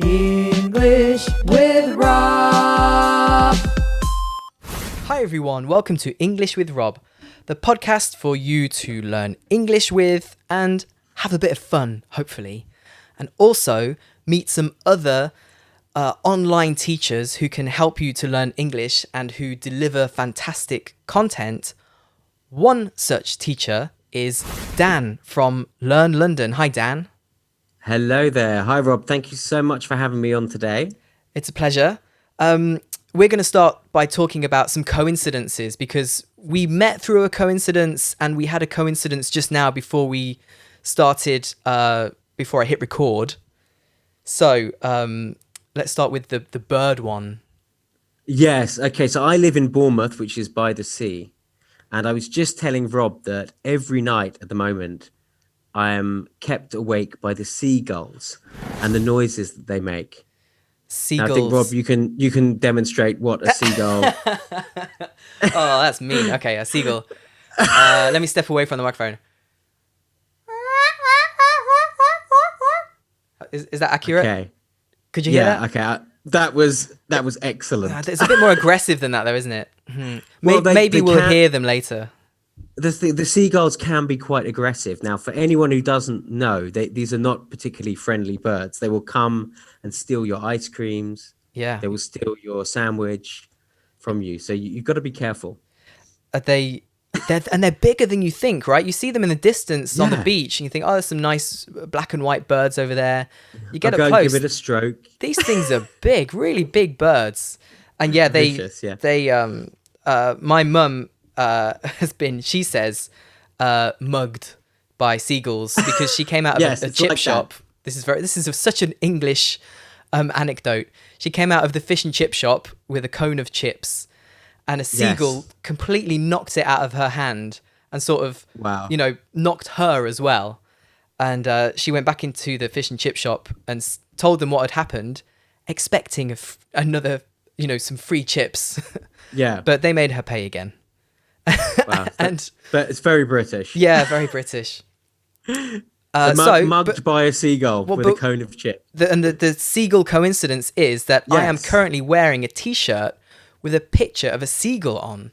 English with Rob. Hi everyone, welcome to English with Rob, the podcast for you to learn English with and have a bit of fun, hopefully. And also meet some other online teachers who can help you to learn English and who deliver fantastic content. One such teacher is Dan from Learn London. Hi Dan. Hello there. Hi Rob. Thank you so much for having me on today. It's a pleasure. We're going to start by talking about some coincidences because we met through a coincidence and we had a coincidence just now before we started, before I hit record. So let's start with the bird one. Yes. Okay. So I live in Bournemouth, which is by the sea. And I was just telling Rob that every night at the moment, I am kept awake by the seagulls and the noises that they make. Seagulls. Now, I think, Rob, you can demonstrate what a seagull... Oh, that's mean. Okay, a seagull. Let me step away from the microphone. Is that accurate? Okay. Could you hear that? Okay. That was excellent. It's a bit more aggressive than that, though, isn't it? Well, Maybe they we'll can... hear them later. The seagulls can be quite aggressive. Now, for anyone who doesn't know, these are not particularly friendly birds. They will come and steal your ice creams. Yeah. They will steal your sandwich from you. So you've got to be careful. They're bigger than you think, right? You see them in the distance on the Yeah. beach and you think, oh, there's some nice black and white birds over there. You get I'll up go and close. give it a stroke. These things are big, really big birds. And yeah, Vicious, yeah. my mum she says, mugged by seagulls because she came out of Yes, a it's chip like shop. This is such an English anecdote. She came out of the fish and chip shop with a cone of chips, and a seagull completely knocked it out of her hand and sort of, Wow. knocked her as well. And she went back into the fish and chip shop and told them what had happened, expecting another, some free chips. Yeah. But they made her pay again. Wow. And but it's very British. yeah, very British. Mugged by a seagull with a cone of chips. The seagull coincidence is that I am Yes. currently wearing a T-shirt with a picture of a seagull on.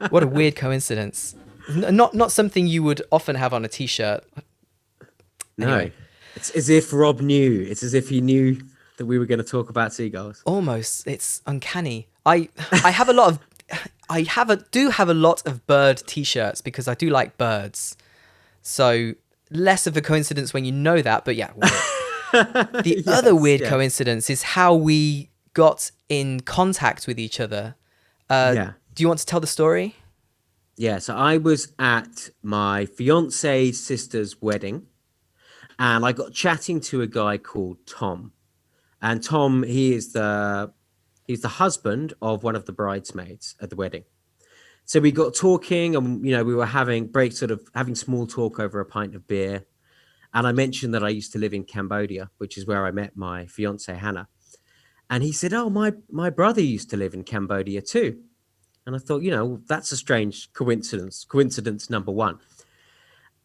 What a weird coincidence. Not something you would often have on a T-shirt. Anyway. No. It's as if Rob knew. It's as if he knew that we were going to talk about seagulls. Almost. It's uncanny. I have a lot of do have a lot of bird T-shirts because I do like birds. So less of a coincidence when you know that, but yeah. The other weird coincidence is how we got in contact with each other. Do you want to tell the story? Yeah, so I was at my fiance's sister's wedding and I got chatting to a guy called Tom. And Tom, he's the husband of one of the bridesmaids at the wedding. So we got talking and, we were having small talk over a pint of beer. And I mentioned that I used to live in Cambodia, which is where I met my fiance, Hannah. And he said, oh, my brother used to live in Cambodia too. And I thought, that's a strange coincidence. Coincidence number one.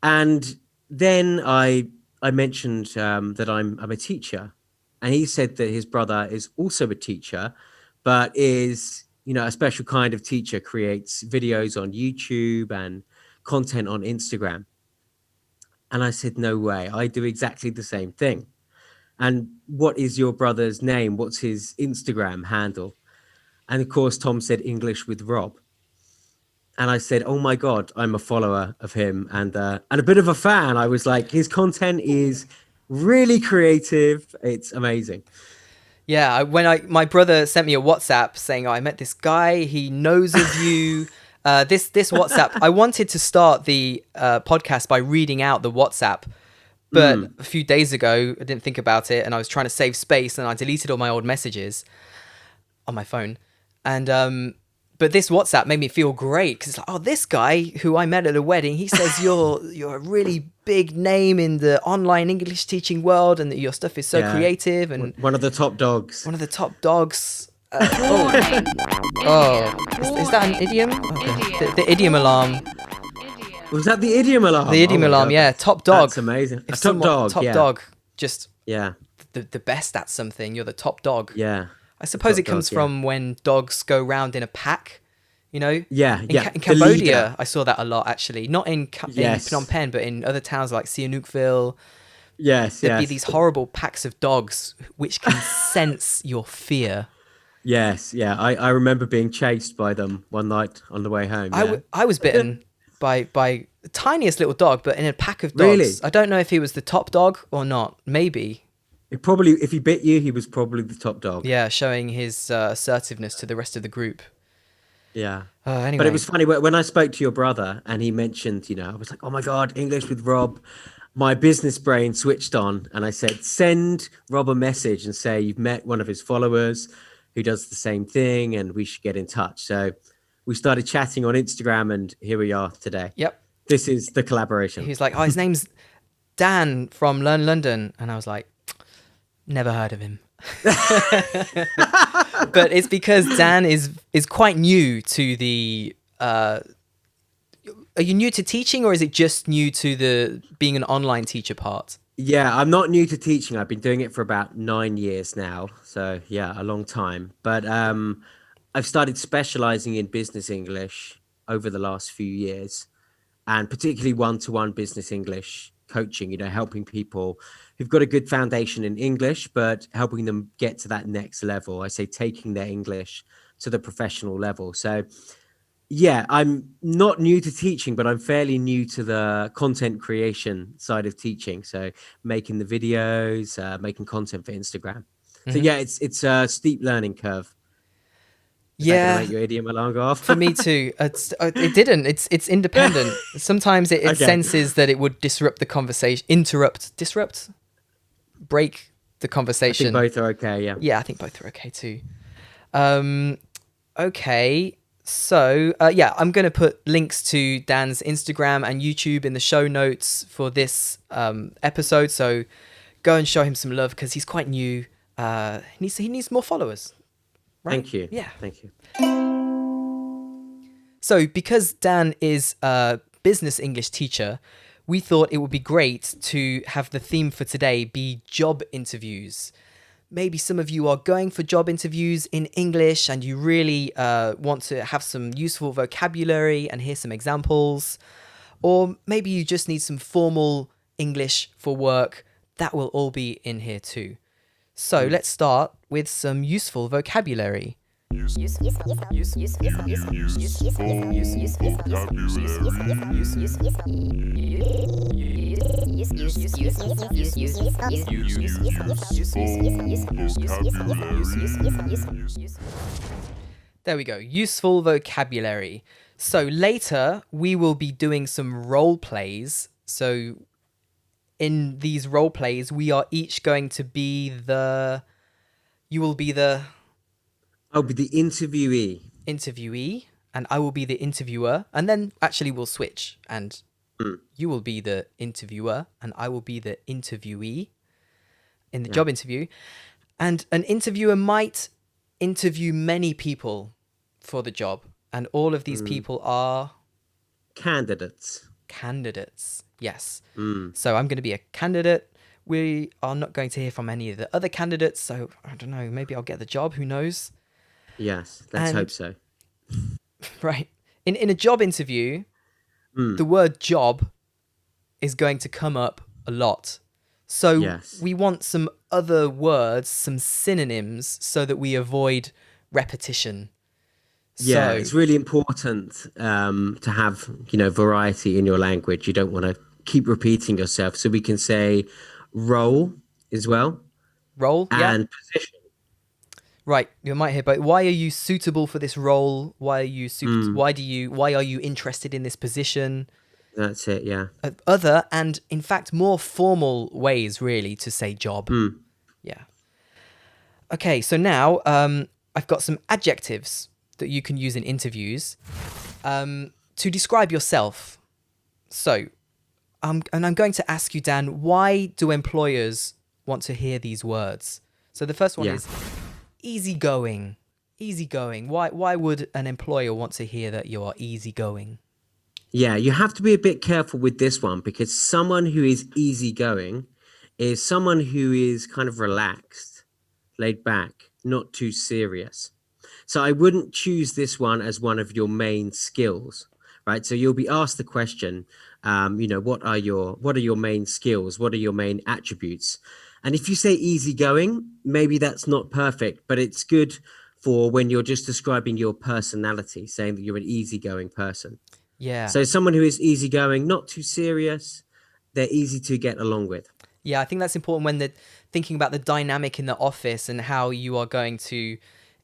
And then I mentioned that I'm a teacher. And he said that his brother is also a teacher, but is, a special kind of teacher, creates videos on YouTube and content on Instagram. And I said, no way, I do exactly the same thing. And what is your brother's name? What's his Instagram handle? And of course, Tom said English with Rob. And I said, oh my God, I'm a follower of him and a bit of a fan. I was like, his content is really creative. It's amazing. Yeah, my brother sent me a WhatsApp saying, oh, I met this guy. He knows of you. This WhatsApp, I wanted to start the podcast by reading out the WhatsApp, but a few days ago, I didn't think about it, and I was trying to save space, and I deleted all my old messages on my phone. And but this WhatsApp made me feel great because it's like, oh, this guy who I met at a wedding, he says you're a really big name in the online English teaching world, and that your stuff is so creative and one of the top dogs. One of the top dogs. Is that an idiom? Okay. The idiom alarm. Was that the idiom alarm? The idiom alarm, yeah. Top dog. That's amazing. If Top dog. Top dog just Yeah. the best at something. You're the top dog. Yeah. I suppose top it comes dog, yeah. from when dogs go round in a pack, you know? Yeah. In, Yeah. in The leader. Cambodia, I saw that a lot, actually. Not in Yes. Phnom Penh, but in other towns like Sihanoukville. Yes. There'd be Yes. these horrible packs of dogs which can sense your fear. Yes. Yeah. I remember being chased by them one night on the way home. Yeah. I was bitten by the tiniest little dog, but in a pack of dogs. Really? I don't know if he was the top dog or not. Maybe. It probably, if he bit you, he was probably the top dog. Yeah, showing his assertiveness to the rest of the group. Yeah. But it Anyway. was funny when I spoke to your brother and he mentioned, I was like, oh my God, English with Rob. My business brain switched on and I said, send Rob a message and say you've met one of his followers who does the same thing and we should get in touch. So we started chatting on Instagram and here we are today. Yep. This is the collaboration. He was like, oh, his name's Dan from Learn London. And I was like, never heard of him. But it's because Dan is quite new to the... are you new to teaching, or is it just new to the being an online teacher part? Yeah, I'm not new to teaching. I've been doing it for about 9 years now. So yeah, a long time. But I've started specializing in business English over the last few years, and particularly one-to-one business English coaching, helping people who've got a good foundation in English, but helping them get to that next level. I say taking their English to the professional level. So yeah, I'm not new to teaching, but I'm fairly new to the content creation side of teaching. So making the videos, making content for Instagram. So yeah, it's a steep learning curve. Is that going to make your idiom alarm go off? For me too. It didn't. It's independent. Sometimes it Okay. senses that it would disrupt the conversation, disrupt, break the I conversation. think both are okay. Yeah. Yeah, I think both are okay too. Okay. So, yeah, I'm going to put links to Dan's Instagram and YouTube in the show notes for this episode. So go and show him some love because he's quite new. He needs more followers. Right? Thank you. Yeah. Thank you. So because Dan is a business English teacher, we thought it would be great to have the theme for today be job interviews. Maybe some of you are going for job interviews in English and you really want to have some useful vocabulary and hear some examples. Or maybe you just need some formal English for work. That will all be in here too. So let's start with some useful vocabulary. There we go. Useful vocabulary. So later we will be doing some role plays. So in these role plays, we are each going to be you will be the I'll be the interviewee. interviewee and I will be the interviewer. And then actually we'll switch and you will be the interviewer and I will be the interviewee in the job interview. And an interviewer might interview many people for the job. And all of these people are Candidates. candidates. Yes. So I'm going to be a candidate. We are not going to hear from any of the other candidates. So I don't know. Maybe I'll get the job. Who knows? Yes, let's And- hope so. Right. In a job interview, the word job is going to come up a lot. So Yes. we want some other words, some synonyms, so that we avoid repetition. Yeah, So, it's really important to have, variety in your language. You don't want to keep repeating yourself. So we can say role as well role. Yeah. and position. Right, you might hear, but why are you suitable for this role? Why are you why are you interested in this position? That's it, yeah. Other and in fact more formal ways really to say job. Yeah. Okay, so now I've got some adjectives that you can use in interviews to describe yourself. So, I'm going to ask you, Dan, why do employers want to hear these words? So the first one Yeah. is easygoing. Easygoing. Why would an employer want to hear that you are easygoing? Yeah, you have to be a bit careful with this one because someone who is easygoing is someone who is kind of relaxed, laid back, not too serious. So I wouldn't choose this one as one of your main skills, right? So you'll be asked the question, what are your main skills? What are your main attributes? And if you say easygoing, maybe that's not perfect, but it's good for when you're just describing your personality, saying that you're an easygoing person. Yeah. So someone who is easygoing, not too serious, they're easy to get along with. Yeah, I think that's important when they're thinking about the dynamic in the office and how you are going to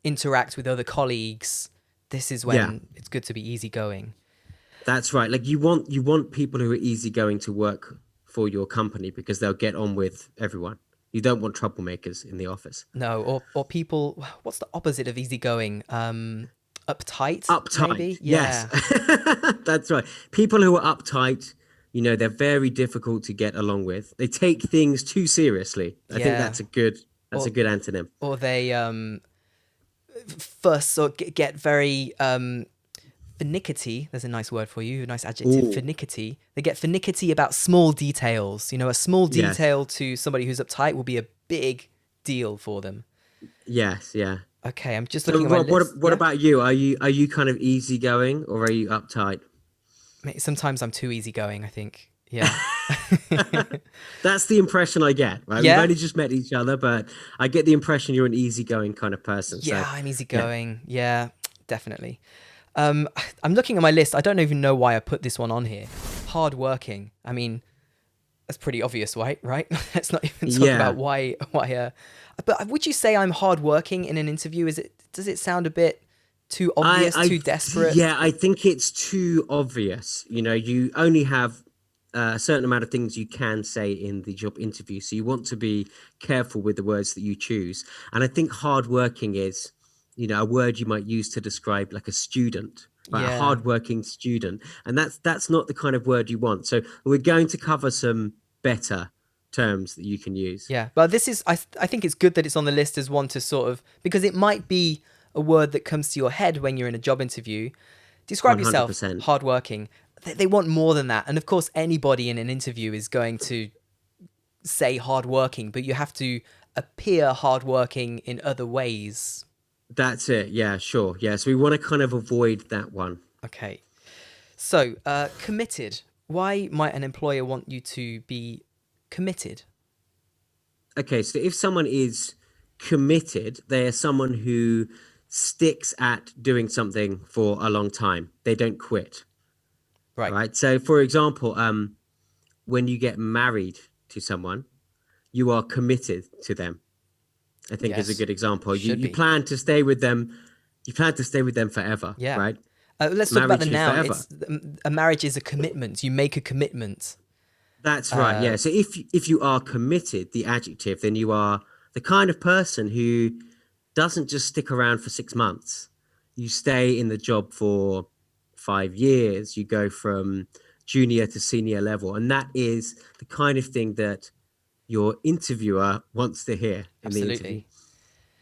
interact with other colleagues. This is Yeah. when it's good to be easygoing. That's right. Like you want people who are easygoing to work for your company because they'll get on with everyone. You don't want troublemakers in the office. No, or people. What's the opposite of easygoing? Uptight, Uptight. maybe. Yes. Yeah. That's right. People who are uptight, they're very difficult to get along with. They take things too seriously. I think Yeah. that's a Or good antonym. or they fuss or get very finicky. There's a nice word for you, a nice adjective, Oh, finicky. They get finicky about small details. A small yes. detail to somebody who's uptight will be a big deal for them. Yes, yeah. Okay, I'm just So looking at my Rob, list. what Yeah. about you? Are you kind of easygoing or are you uptight? Sometimes I'm too easygoing, I think. Yeah. That's the impression I get, right? We've Yeah. only just met each other, but I get the impression you're an easygoing kind of person. So, Yeah, I'm yeah. easygoing. Yeah, definitely. I'm looking at my list. I don't even know why I put this one on here. Hardworking. I mean, that's pretty obvious, right? Right? Let's not even talk Yeah. about why. But would you say I'm hardworking in an interview? Does it sound a bit too obvious, too desperate? Yeah, I think it's too obvious. You only have a certain amount of things you can say in the job interview, so you want to be careful with the words that you choose. And I think hardworking is, a word you might use to describe like a student, right? A Yeah. hardworking student, and that's not the kind of word you want. So we're going to cover some better terms that you can use. Yeah, but this is I think it's good that it's on the list as one to sort of, because it might be a word that comes to your head when you're in a job interview. Describe One hundred yourself percent. hardworking. They want more than that, and of course anybody in an interview is going to say hardworking, but you have to appear hardworking in other ways. That's it. Yeah, sure. Yeah, so we want to kind of avoid that one. Okay, so committed. Why might an employer want you to be committed? Okay, so if someone is committed, they are someone who sticks at doing something for a long time. They don't quit, Right. right? So, for example, when you get married to someone, you are committed to them. I think is a Yes. good example. You Should you be. plan to stay with them. You plan to stay with them forever, Yeah. right? Let's talk about Married the to noun. forever. It's a marriage is a commitment. You make a commitment. That's right. Yeah. So if you are committed, the adjective, then you are the kind of person who doesn't just stick around for 6 months. You stay in the job for 5 years. You go from junior to senior level, and that is the kind of thing that your interviewer wants to hear in the interview.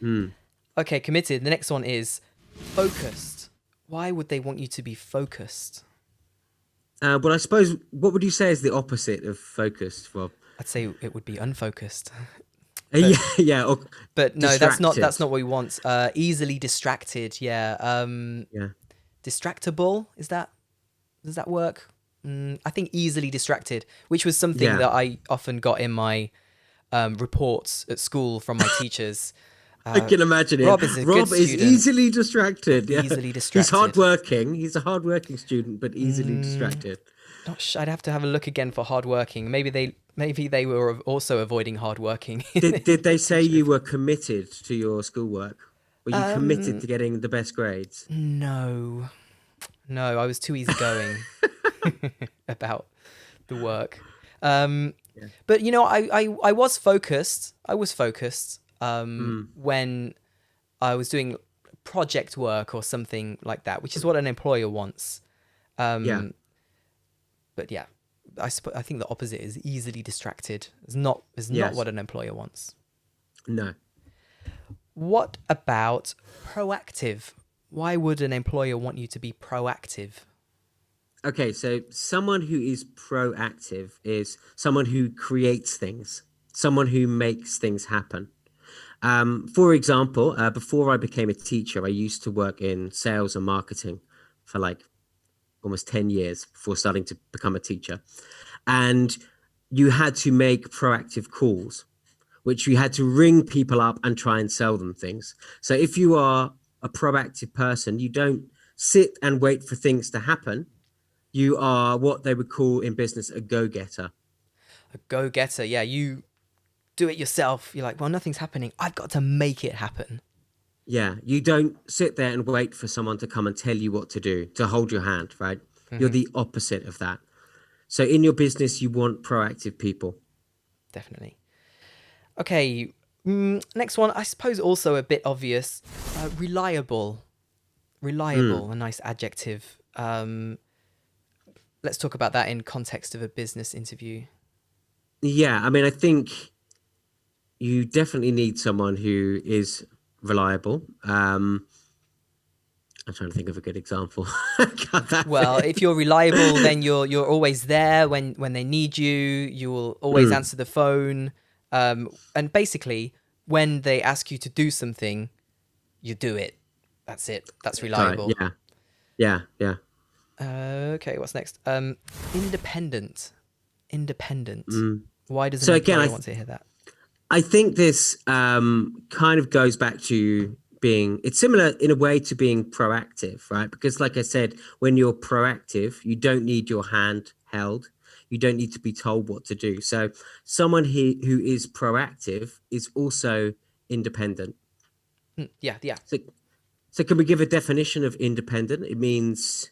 Absolutely. Okay, committed. The next one is focused. Why would they want you to be focused? But I suppose what would you say is the opposite of focused, Rob? I'd say it would be unfocused. Yeah, yeah, or But no, distracted. that's not what we want. Easily distracted. Yeah. Yeah. Distractible. Does that work? I think easily distracted, which was something Yeah. that I often got in my reports at school from my teachers. I can imagine it. Rob is a good Rob is student. easily distracted. Yeah. Easily He's distracted. hardworking. He's a hardworking student, but easily distracted. I'd have to have a look again for hardworking. Maybe they were also avoiding hardworking. Did they say you were committed to your schoolwork? Were you committed to getting the best grades? No, I was too easygoing about the work. But I was focused. When I was doing project work or something like that, which is what an employer wants. Yeah. But yeah, I think the opposite is easily distracted. It's not Yes. what an employer wants. No. What about proactive? Why would an employer want you to be proactive? Okay, so someone who is proactive is someone who creates things. someone who makes things happen. For example, before I became a teacher, I used to work in sales and marketing for like almost 10 years before starting to become a teacher. And you had to make proactive calls, which you had to ring people up and try and sell them things. So if you are a proactive person, you don't sit and wait for things to happen. You are what they would call in business a go-getter. A go-getter. Yeah, you do it yourself. You're like, well, nothing's happening. I've got to make it happen. Yeah, you don't sit there and wait for someone to come and tell you what to do, to hold your hand, right? You're the opposite of that. So in your business, you want proactive people. Definitely. Okay, next one. I suppose also a bit obvious. Reliable. Reliable, a nice adjective. Let's talk about that in context of a business interview. Yeah, I mean, I think you definitely need someone who is reliable. I'm trying to think of a good example. Well, if you're reliable, then you're always there when they need you. You will always answer the phone, and basically, when they ask you to do something, you do it. That's it. That's Right, reliable. yeah. Okay, what's next? Independent. Independent. Why does So an again, employer want to hear that? I think this kind of goes back to it's similar in a way to being proactive, right? Because like I said, when you're proactive, you don't need your hand held. You don't need to be told what to do. So someone who is proactive is also independent. Yeah, yeah. So can we give a definition of independent? It means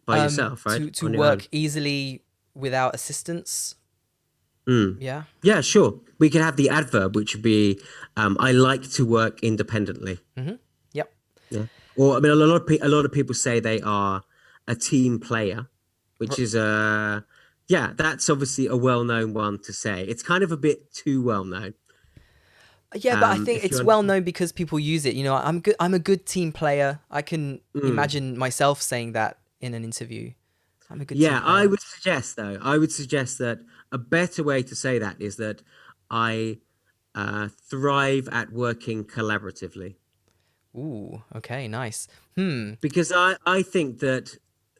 by yourself, right? To On your own. work easily without assistance. Yeah. Yeah, sure. We could have the adverb, which would be I like to work independently. Yep. Yeah. Or I mean, a lot of people say they are a team player, which is yeah, that's obviously a well-known one to say. It's kind of a bit too well known. Yeah, but I think If you it's well understand. known because people use it. You know, I'm good. I'm a good team player. I can imagine myself saying that in an interview. I'm a good team Yeah, player. I would suggest that a better way to say that is that I thrive at working collaboratively. Ooh. Okay. Nice. Because I think that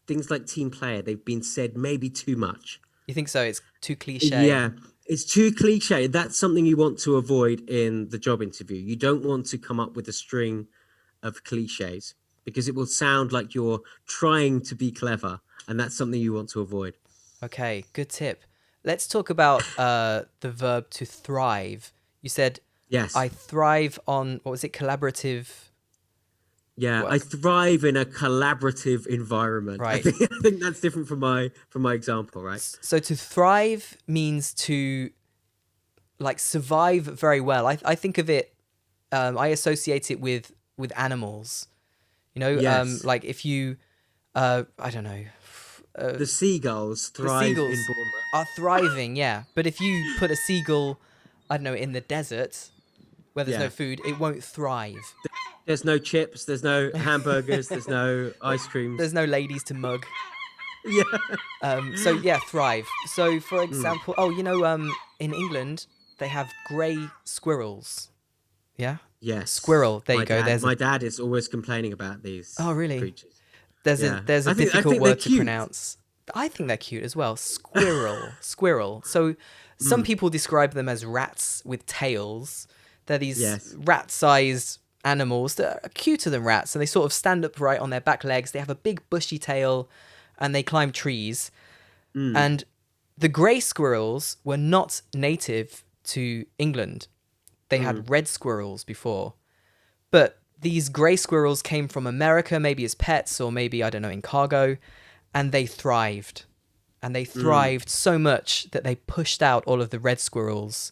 things like team player, they've been said maybe too much. You think so? It's too cliche. Yeah, it's too cliche. That's something you want to avoid in the job interview. You don't want to come up with a string of cliches because it will sound like you're trying to be clever, and that's something you want to avoid. Okay. Good tip. Let's talk about the verb to thrive. You said Yes. I thrive on what was it? Collaborative Yeah, I work. thrive in a collaborative environment. Right. I think that's different from my example, right? So to thrive means to like survive very well. I think of it. I associate it with animals. You know, Yes. like if you, I don't know, The seagulls the thrive seagulls in Bournemouth. are thriving. Yeah, but if you put a seagull, I don't know, in the desert where there's no Yeah. food, it won't thrive. There's no chips, there's no hamburgers, there's no ice There's creams. no ladies to mug. Yeah. So yeah, thrive. So for example, oh, you know, in England they have grey squirrels. Yeah, Yes. squirrel. There you go. There's a. My dad is always complaining about Oh these really? creatures. There's a Yeah. there's a I difficult think they're word to cute. pronounce. I think they're cute as well. Squirrel, squirrel. So some people describe them as rats with tails. They're these Yes. rat-sized animals that are cuter than rats, and they sort of stand upright on their back legs. They have a big bushy tail, and they climb trees. And the grey squirrels were not native to England. They had red squirrels before. But these grey squirrels came from America, maybe as pets or maybe, I don't know, in cargo, and they thrived. And they thrived so much that they pushed out all of the red squirrels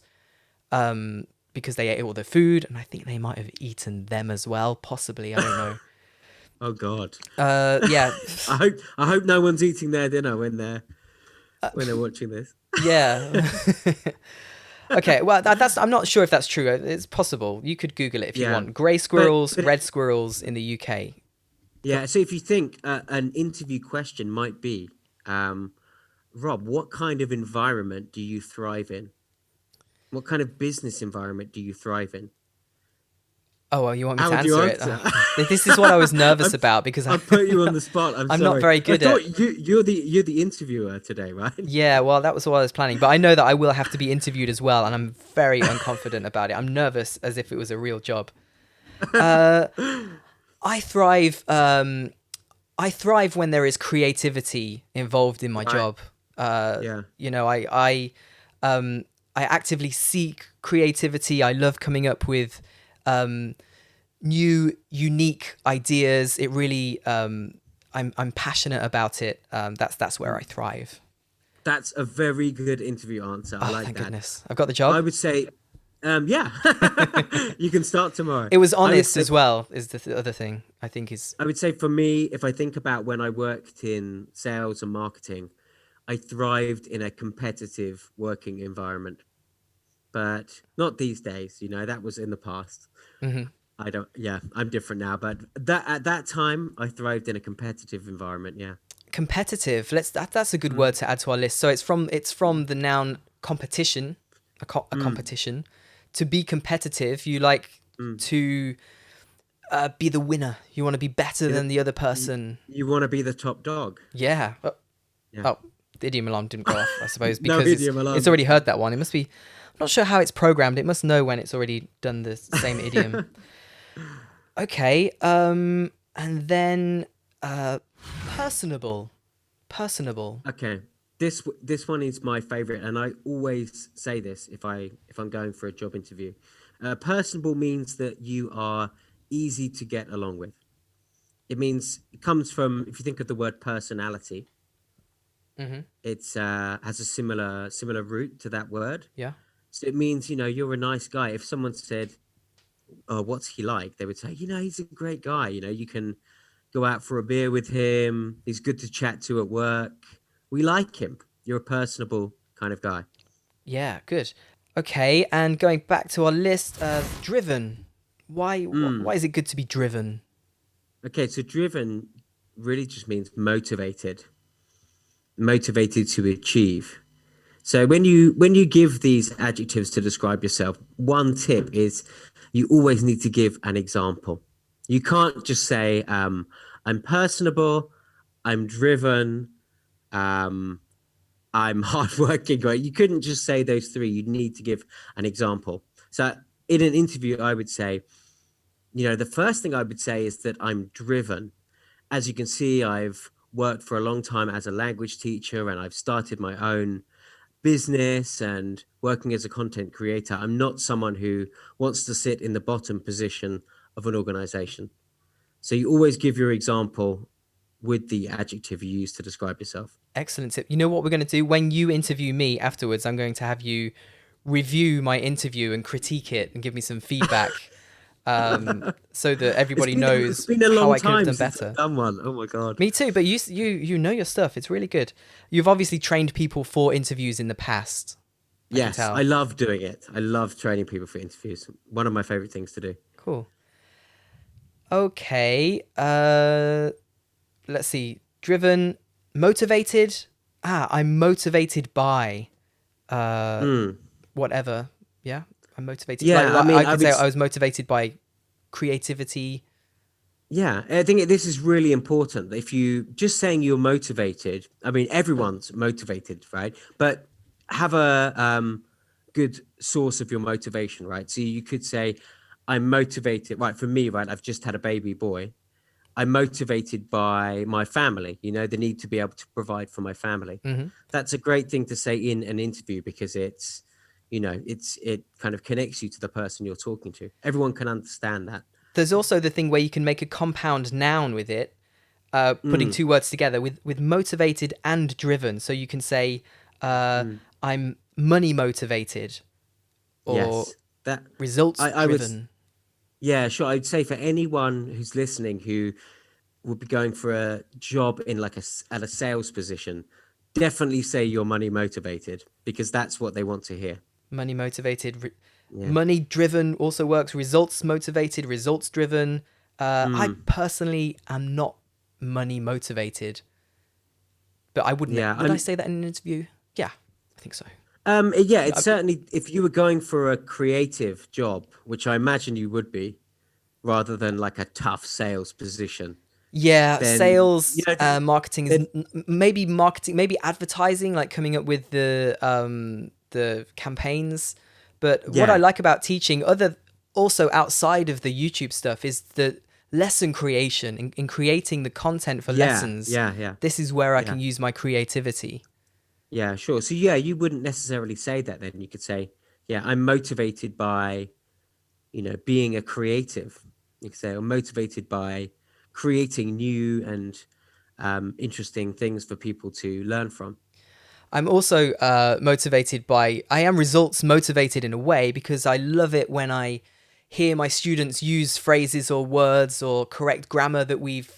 because they ate all the food, and I think they might have eaten them as well, possibly. I don't know. Oh God. Yeah, I hope no one's eating their dinner when they're watching this. yeah. Okay, well, that's I'm not sure if that's true. It's possible. You could Google it if you Yeah. want. Grey squirrels, But red squirrels in the UK. yeah, so if you think an interview question might be, Rob, what kind of environment do you thrive in? What kind of business environment do you thrive in? Oh, well, you want me How to would you answer it? answer? This is what I was nervous I, about because I put you on the spot. I'm I'm not sorry. very I good at. thought you're the interviewer today, right? Yeah, well, that was what I was planning, but I know that I will have to be interviewed as well, and I'm very unconfident about it. I'm nervous as if it was a real job. Uh, I thrive. I thrive when there is creativity involved in my Right. job. Yeah. You know, I actively seek creativity. I love coming up with new, unique ideas. It really, I'm passionate about it. That's where I thrive. That's a very good interview answer. I Oh, like thank that. goodness, I've got the I job. would say, yeah, you can start tomorrow. It was I would honest say, as well. Is the other thing I think is I would say for me, if I think about when I worked in sales and marketing, I thrived in a competitive working environment, but not these days. That was in the past. mhm. I don't, yeah, I'm different now, but at that time, I thrived in a competitive environment. Yeah. Competitive. That's a good Mm, word to add to our list. So it's from the noun competition, a mm, competition. To be competitive, you like mm. to be the winner. You want to be better You, than the other you, person. you want to be the top dog. Yeah. Yeah. Oh, the idiom alarm didn't go off, I suppose, No because idiom it's alarm already this heard time. that one. It must be. I'm not sure how it's programmed. It must know when it's already done the same idiom. Okay. And then uh, personable. Personable. Okay. This one is my favorite, and I always say this if I'm going for a job interview. Personable means that you are easy to get along with. It comes from, if you think of the word personality, Mm-hmm. it's has a similar root to that word. Yeah. So it means you're a nice guy. If someone said, "Oh, what's he like?" they would say, "He's a great guy. You can go out for a beer with him. He's good to chat to at work. We like him. You're a personable kind of guy." Yeah. Good. Okay. And going back to our list, driven. Why Mm. is it good to be driven? Okay, so driven really just means motivated to achieve. So when you give these adjectives to describe yourself, one tip is you always need to give an example. You can't just say, "I'm personable, I'm driven, um, I'm hardworking." Right? You couldn't just say those three. You need to give an example. So in an interview, I would say, the first thing I would say is that I'm driven. As you can see, I've worked for a long time as a language teacher, and I've started my own business and working as a content creator. I'm not someone who wants to sit in the bottom position of an organization. So you always give your example with the adjective you use to describe yourself. Excellent tip. You know what we're going to do? When you interview me afterwards, I'm going to have you review my interview and critique it and give me some feedback, so that It's everybody been it's knows been a how long I could have time done since I've better. done one. Oh my god. Me too, but you know your stuff. It's really good. You've obviously trained people for interviews in the past. I can Yes, I tell. love doing it. I love training people for interviews. One of my favorite things to do. Cool. Okay. Let's see. Driven, motivated. I'm motivated by uh Mm. whatever. Yeah, I'm motivated. Like, Yeah, I like mean, I I could would. say I was motivated by creativity. Yeah, I think this is really important. If you just saying you're motivated, I mean, everyone's motivated, right? But have a good source of your motivation, right? So you could say, "I'm motivated," right? For me, right? I've just had a baby boy. I'm motivated by my family, the need to be able to provide for my family. Hmm. That's a great thing to say in an interview because it kind of connects you to the person you're talking to. Everyone can understand that. There's also the thing where you can make a compound noun with it, putting Mm, two words together with motivated and driven. So you can say, mm. I'm money motivated or Yes, that results I would. driven. Yeah, sure. I'd say for anyone who's listening who would be going for a job in like at a sales position, definitely say you're money motivated because that's what they want to hear. Money motivated. Yeah. Money driven also works. Results motivated, results driven. I Mm, personally am not money motivated, but I wouldn't. yeah. Would I say that in an interview? Yeah, I think so. Yeah, it's certainly if you were going for a creative job, which I imagine you would be, rather than like a tough sales position, Yeah, then sales, marketing is then maybe marketing, maybe advertising, like coming up with the campaigns. But what I yeah, like about teaching, other also outside of the YouTube stuff, is the lesson creation in creating the content for yeah, lessons. yeah, yeah, This is where I yeah, can use my creativity. yeah, sure. So yeah, you wouldn't necessarily say that then. You could say, yeah, I'm motivated by, being a creative. You could say I'm motivated by creating new and interesting things for people to learn from. I'm also motivated by, I am results motivated in a way because I love it when I hear my students use phrases or words or correct grammar that we've,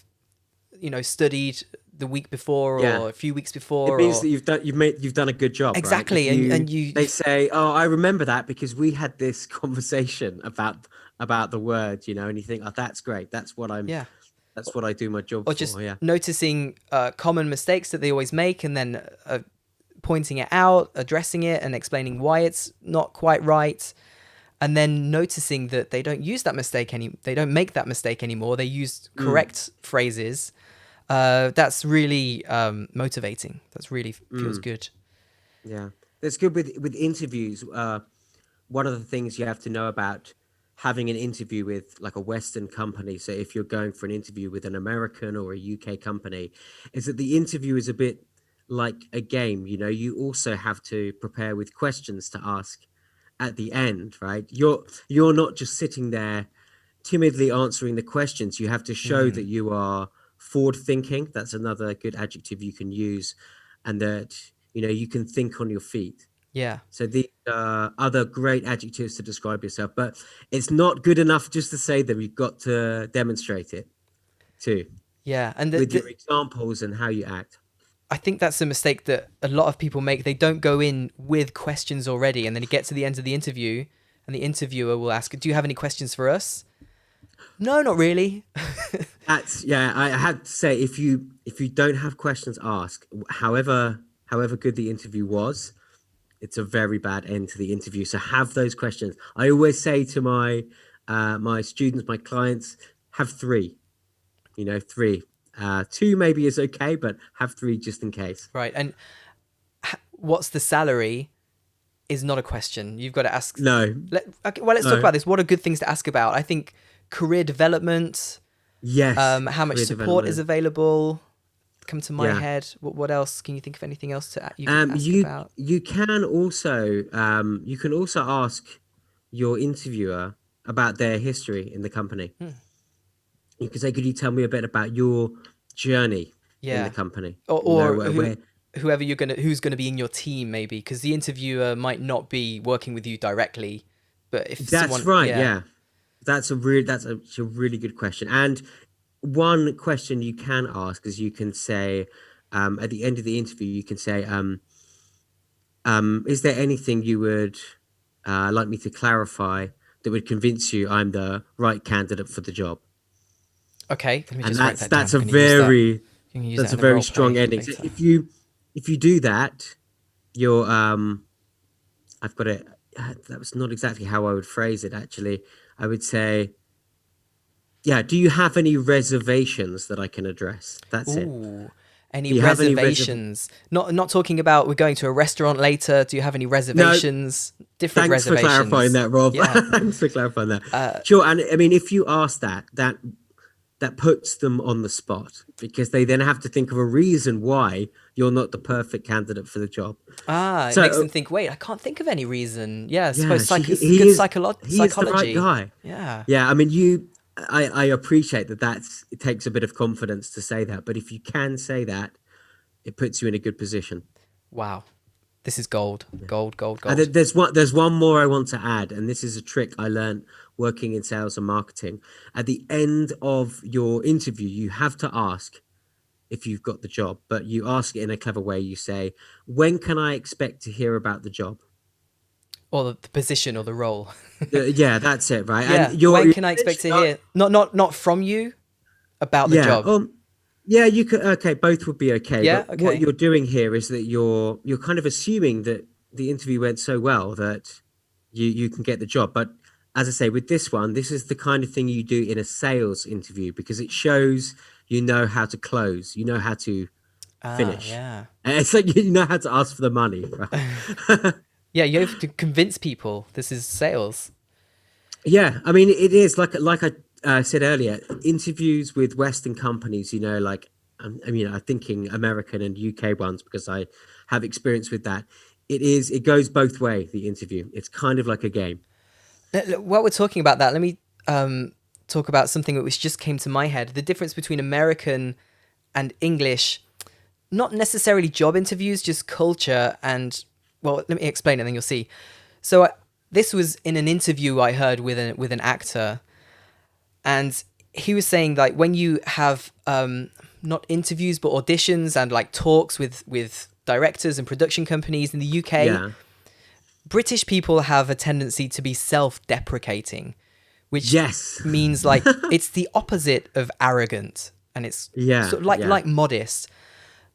studied the week before Yeah. or a few weeks It before means or that you've done a good job, right? If exactly. And you, they say, "Oh, I remember that because we had this conversation about the word," and you think, "Oh, that's great. yeah. That's what I do my job Or just for." Yeah. noticing common mistakes that they always make and then pointing it out, addressing it and explaining why it's not quite right. And then noticing that they don't use that mistake they don't make that mistake anymore. They use Mm, correct phrases. That's really motivating. That's really feels mm, good. yeah. That's good with interviews. One of the things you have to know about having an interview with like a Western company, so if you're going for an interview with an American or a UK company, is that the interview is a bit like a game. You also have to prepare with questions to ask at the end, right? You're not just sitting there timidly answering the questions. You have to show that Mm, you are forward thinking. That's another good adjective you can use, and that you can think on your feet. yeah. So these are other great adjectives to describe yourself, but it's not good enough just to say them. You've got to demonstrate it too Yeah. And with your examples and how you act. I think that's a mistake that a lot of people make. They don't go in with questions already. And then you get to the end of the interview and the interviewer will ask, "Do you have any questions for us?" No, not really. That's yeah. I had to say if you don't have questions asked, however good the interview was, it's a very bad end to the interview. So have those questions. I always say to my students, my clients, have three. Three. Two maybe is okay, but have three just in case. Right. And what's the salary is not a question. You've got to ask. No, Okay, well, let's talk no. about this. What are good things to ask about? I think career development, Yes, how much career support is development. available. Come to my Yeah. head. What else? Can you think of anything else you could ask You about? you can also ask your interviewer about their history in the company. Hmm. You can say, "Could you tell me a bit about your journey in the Yeah. company?" Or Where whoever who's gonna be in your team maybe because the interviewer might not be working with you directly, but if that's someone, right. yeah. Yeah, that's a really good question. And one question you can ask is you can say at the end of the interview, you can say, is there anything you would like me to clarify that would convince you I'm the right candidate for the job? Okay, let me And just write that down. that's I'm a gonna use that. very I'm gonna use that that's a in a very role strong play ending. So later. if you do that, you're I've got it. That was not exactly how I would phrase it. Actually, I would say, yeah. Do you have any reservations that I can address? That's it. Ooh, any Do you have any reservations? reservations? Not talking about we're going to a restaurant later. Do you have any No. reservations? Different Thanks for clarifying reservations. that, Rob. Yeah. Thanks for clarifying that. Sure, and I mean, if you ask that puts them on the spot because they then have to think of a reason why you're not the perfect candidate for the job. Ah, it makes So them think. Wait, I can't think of any reason. Yeah, I yeah, suppose it's he good is he is the right psychology. guy. Yeah. Yeah, I mean, I appreciate that. It takes a bit of confidence to say that, but if you can say that, it puts you in a good position. Wow. This is gold. Gold, gold, And gold. there's one more I want to add, and this is a trick I learned working in sales and marketing. At the end of your interview, you have to ask if you've got the job, but you ask it in a clever way. You say, "When can I expect to hear about the job?" Or the position or the role. Yeah, that's it, right? And Yeah. you're, When you're can I expect to essentially hear not from you about the yeah, job? yeah, you could okay, both would be okay, Yeah, but what okay. you're doing here is that you're kind of assuming that the interview went so well that you can get the job. But as I say, with this one, this is the kind of thing you do in a sales interview because it shows you know how to close, you know how to Ah, finish. yeah. And it's like you know how to ask for the money, right? Yeah, you have to convince people this is sales. Yeah, I mean, it is like I said earlier, interviews with Western companies. Like I mean, I'm thinking American and UK ones because I have experience with that. It goes both way. The interview, it's kind of like a game. While we're talking about that, let me talk about something that which just came to my head. The difference between American and English, not necessarily job interviews, just culture and, well, let me explain it, then you'll see. So this was in an interview I heard with an actor, and he was saying like when you have not interviews but auditions and like talks with directors and production companies in the UK, Yeah. British people have a tendency to be self-deprecating, which Yes. means like it's the opposite of arrogant, and it's Yeah. sort of like Yeah. modest.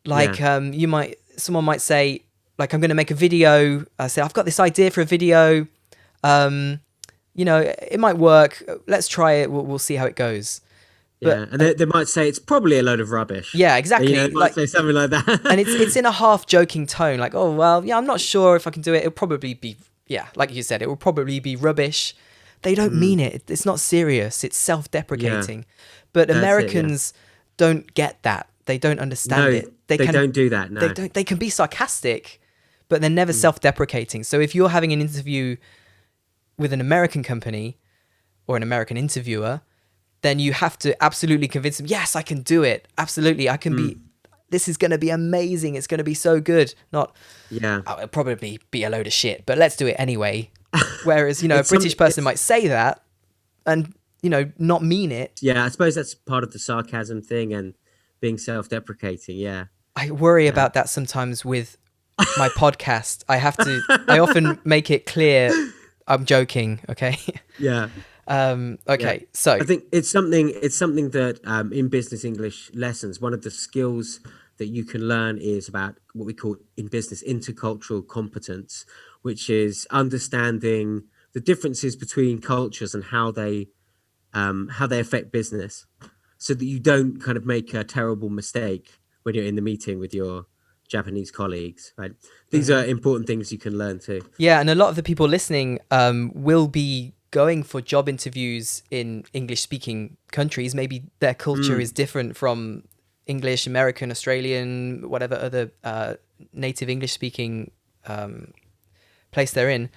Yeah. Like someone might say like I'm going to make a video. I say I've got this idea for a video. Um, it might work. Let's try it. We'll see how it goes. Yeah. But And they might say it's probably a load of rubbish. yeah, And, exactly. they might Like, say something like and that. it's in a half joking tone, like, oh well, yeah, I'm not sure if I can do it. It'll probably be, yeah, like you said, it will probably be rubbish. They don't mean it. It's not serious. It's Yeah. self-deprecating. But That's it. Yeah. Americans don't get that. They don't understand No, it. They they can don't do that. they No. don't they can be sarcastic, but they're never self-deprecating. So if you're having an interview with an American company or an American interviewer, then you have to absolutely convince them, yes, I can do it. Absolutely. I can be, this is going to be amazing. It's going to be so good. Not, Yeah. oh, it'll probably be a load of shit, but let's do it anyway. Whereas, a It's British person it's might say that and, not mean it. Yeah, I suppose that's part of the sarcasm thing and being self-deprecating. Yeah. I worry Yeah. about that sometimes with my podcast. I often make it clear I'm joking. Okay. Yeah. Yeah. Okay. So, I think it's something that in business English lessons, one of the skills that you can learn is about what we call in business intercultural competence, which is understanding the differences between cultures and how they affect business, so that you don't kind of make a terrible mistake when you're in the meeting with your Japanese colleagues. Right? These are important things you can learn too. yeah, and a lot of the people listening will be going for job interviews in English-speaking countries. Maybe their culture is different from English, American, Australian, whatever other native English-speaking place they're in.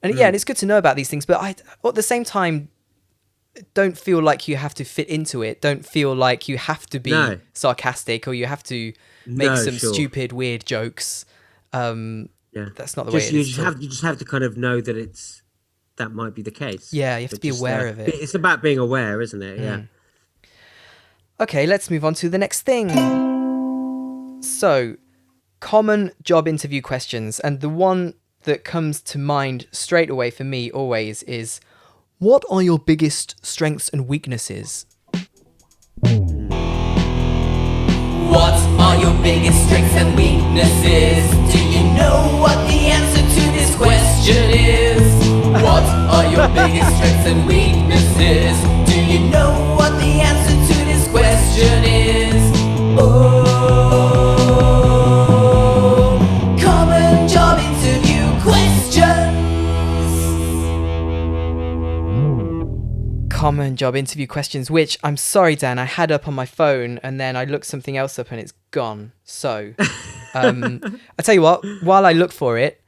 And yeah, and it's good to know about these things. But at the same time, don't feel like you have to fit into it. Don't feel like you have to be No. sarcastic or you have to make No, some sure. stupid, weird jokes. Yeah. That's not the way Just it you is just at all. have to kind of know that that might be the case. Yeah, you have to But be just aware of it. it's about being aware, isn't it? Yeah. Okay, let's move on to the next thing. So, common job interview questions. And the one that comes to mind straight away for me always is, what are your biggest strengths and weaknesses? What are your biggest strengths and weaknesses? Do you know what the answer to this question is? What are your biggest strengths and weaknesses? Do you know what the answer to this question is? Oh, common job interview questions. Common job interview questions, which I'm sorry, Dan, I had up on my phone and then I looked something else up and it's gone. So, I tell you what, while I look for it,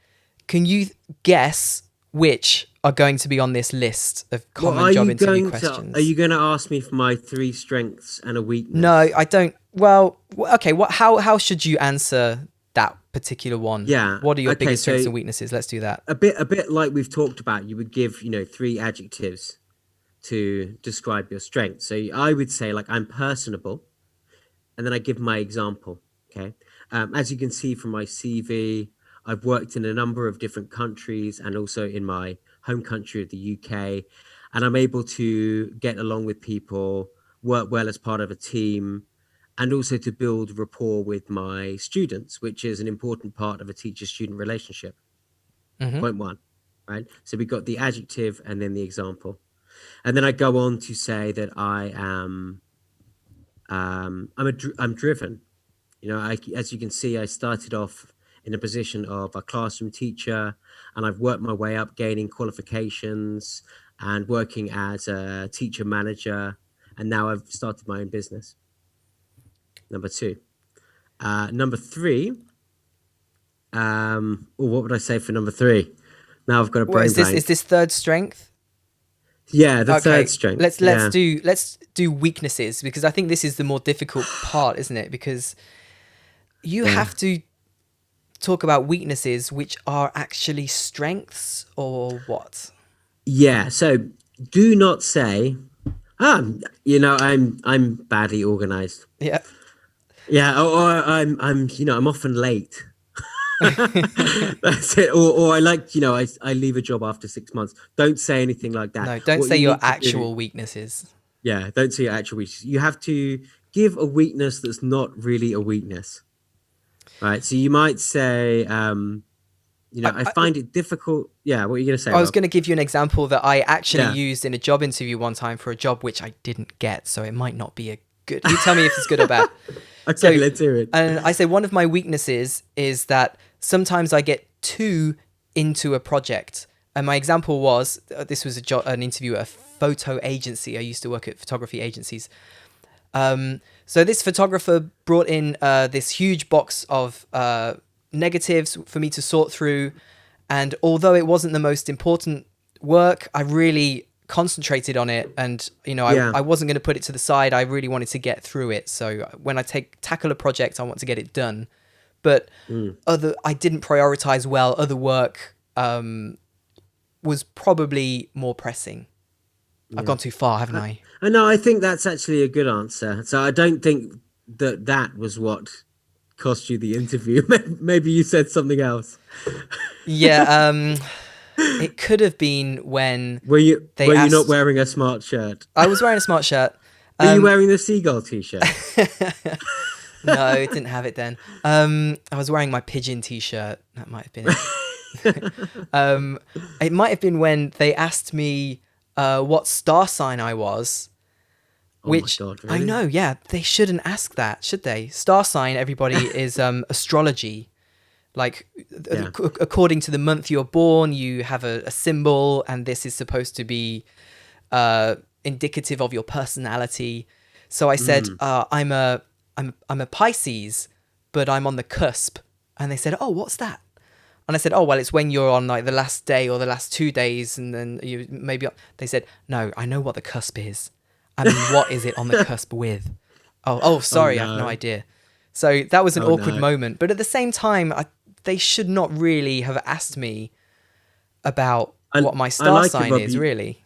can you guess which are going to be on this list of common job interview questions? Are you going to ask me for my 3 strengths and a weakness? No, I don't. Well, okay. How should you answer that particular one? Yeah. What are your Okay, biggest strengths so and weaknesses? Let's do that. a bit like we've talked about. You would give 3 adjectives to describe your strengths. So I would say, like, I'm personable, and then I give my example. Okay. As you can see from my CV, I've worked in a number of different countries and also in my home country of the UK, and I'm able to get along with people, work well as part of a team, and also to build rapport with my students, which is an important part of a teacher-student relationship. Point one, right? So we got the adjective and then the example. And then I go on to say that I am I'm driven. As you can see, I started off in a position of a classroom teacher, and I've worked my way up, gaining qualifications and working as a teacher manager, and now I've started my own business. Number two. Number three. What would I say for number three? Now I've got a What brain is this? blank. Is this third strength? Yeah, the Okay, third strength. let's do weaknesses, because I think this is the more difficult part, isn't it? Because you have to talk about weaknesses which are actually strengths, or what? Yeah. So do not say, I'm badly organized. Yeah. Yeah, or I'm often late. That's it. Or I leave a job after 6 months. Don't say anything like that. No, don't What say you your need to do- actual weaknesses. Yeah, don't say your actual weakness. You have to give a weakness that's not really a weakness. Right. So you might say, I find it difficult. Yeah, what are you going to say, I was Rob? going to give you an example that I actually Yeah. used in a job interview one time for a job which I didn't get, so it might not be a good. You tell me if it's good or bad. Okay, let's hear it. And I say one of my weaknesses is that sometimes I get too into a project. And my example was, this was an interview at a photo agency. I used to work at photography agencies. So this photographer brought in this huge box of negatives for me to sort through. And although it wasn't the most important work, I really concentrated on it, and I wasn't going to put it to the side. I really wanted to get through it. So when I tackle a project, I want to get it done. But I didn't prioritize well. Other work was probably more pressing. I've gone too far, haven't I? No, I think that's actually a good answer. So I don't think that was what cost you the interview. Maybe you said something else. Yeah, it could have been when Were you asked... not wearing a smart shirt? I was wearing a smart shirt. Were you wearing the Seagull t-shirt? No, it didn't have it then. I was wearing my pigeon t-shirt. That might have been it. It might have been when they asked me what star sign I was. Which, oh my God, really? I know, yeah. They shouldn't ask that, should they? Star sign, everybody, is astrology. Like, according to the month you're born, you have a symbol, and this is supposed to be indicative of your personality. So I said, I'm a Pisces, but I'm on the cusp. And they said, oh, what's that? And I said, oh, well, it's when you're on like the last day or the last 2 days, and then you maybe. They said, no, I know what the cusp is. I mean, what is it on the cusp with? Oh, sorry, no. I have no idea. So that was an awkward no. moment. But at the same time, they should not really have asked me about what my star sign is, really.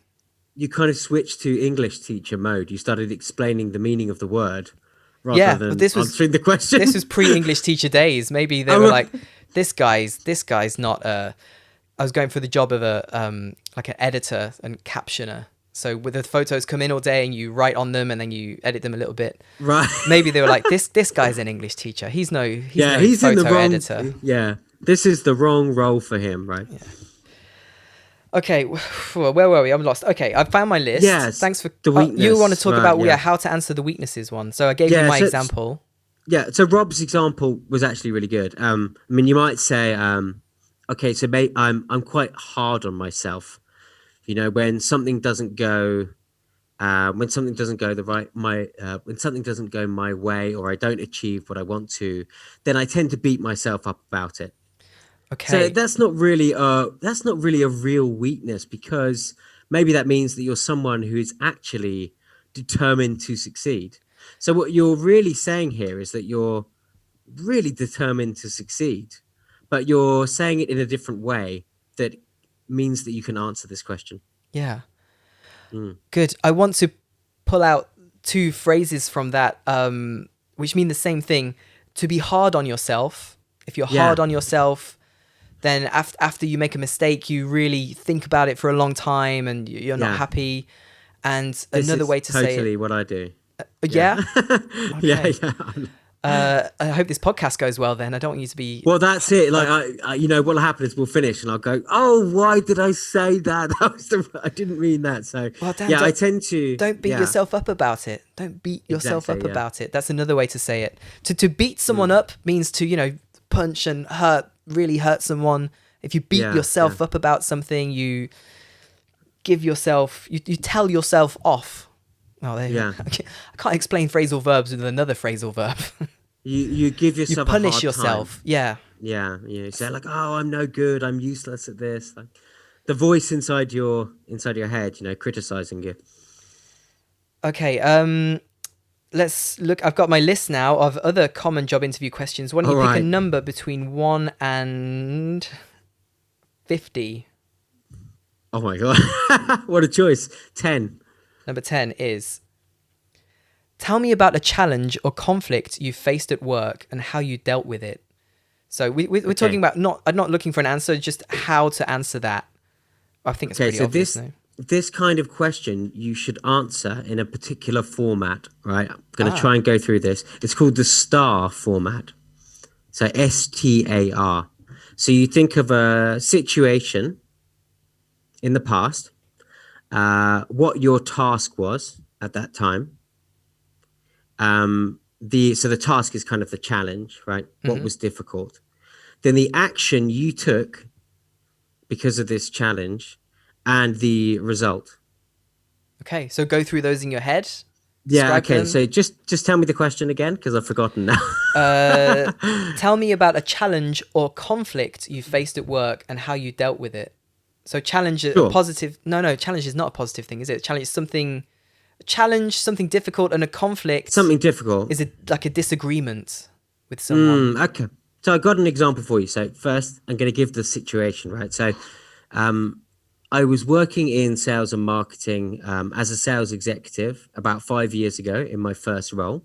You kind of switched to English teacher mode. You started explaining the meaning of the word rather than answering the question. This was pre-English teacher days. Maybe they were like, this guy's not I was going for the job of like an editor and captioner. So with the photos come in all day and you write on them and then you edit them a little bit. Right. Maybe they were like, this guy's an English teacher. He's no photo in the wrong editor. Yeah. This is the wrong role for him, right? Yeah. Okay, where were we? I'm lost. Okay, I found my list. Yes. Thanks for the weakness. you want to talk about yeah. how to answer the weaknesses one. So I gave you my example. Yeah, so Rob's example was actually really good. I mean, you might say, okay, so I'm quite hard on myself. When something doesn't go, when something doesn't go when something doesn't go my way, or I don't achieve what I want to, then I tend to beat myself up about it. Okay. So that's not really a real weakness, because maybe that means that you're someone who is actually determined to succeed. So what you're really saying here is that you're really determined to succeed, but you're saying it in a different way that means that you can answer this question. Yeah. Good. I want to pull out 2 phrases from that, which mean the same thing. To be hard on yourself. If you're hard on yourself, then after you make a mistake, you really think about it for a long time and you're not happy. And This another is way to say it. totally what I do. Yeah? Yeah, Okay. yeah. I hope this podcast goes well. Then I don't want you to be. Well, that's it. Like, what'll happen is we'll finish, and I'll go, "Oh, why did I say that? I didn't mean that." So, Well, Dan, yeah, I tend to. Don't beat yourself up about it. Don't beat yourself up about it. That's another way to say it. To beat someone up means to punch and really hurt someone. If you beat yourself up about something, you give yourself, you tell yourself off. Oh, there you go. I can't explain phrasal verbs with another phrasal verb. You give yourself you punish a hard yourself. Time. Yeah. Yeah. You say like, "Oh, I'm no good. I'm useless at this." Like the voice inside your head, criticizing you. Okay. Let's look. I've got my list now of other common job interview questions. Why don't you pick a number between 1 and 50? Oh my god! What a choice. 10. Number 10 is, tell me about a challenge or conflict you faced at work and how you dealt with it. So we're talking about I'm not looking for an answer, just how to answer that. I think it's pretty obvious. This kind of question you should answer in a particular format, right? I'm going to try and go through this. It's called the STAR format. So STAR. So you think of a situation in the past, what your task was at that time. So the task is kind of the challenge, right? What was difficult. Then the action you took because of this challenge and the result. Okay, so go through those in your head. Yeah, okay. Them. So just tell me the question again, because I've forgotten now. Tell me about a challenge or conflict you faced at work and how you dealt with it. So challenge a positive. No, challenge is not a positive thing, is it? Challenge is something difficult, and a conflict. Something difficult. Is it like a disagreement with someone? Okay. So I got an example for you. So first, I'm going to give the situation, right? So, I was working in sales and marketing as a sales executive about 5 years ago in my first role.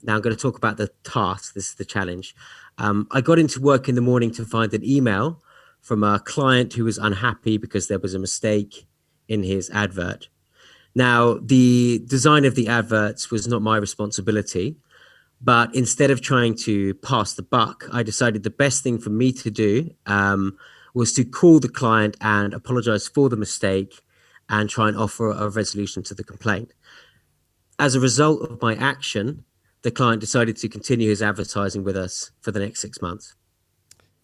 Now I'm going to talk about the task. This is the challenge. I got into work in the morning to find an email from a client who was unhappy because there was a mistake in his advert. Now, the design of the adverts was not my responsibility, but instead of trying to pass the buck, I decided the best thing for me to do was to call the client and apologize for the mistake and try and offer a resolution to the complaint. As a result of my action, the client decided to continue his advertising with us for the next 6 months.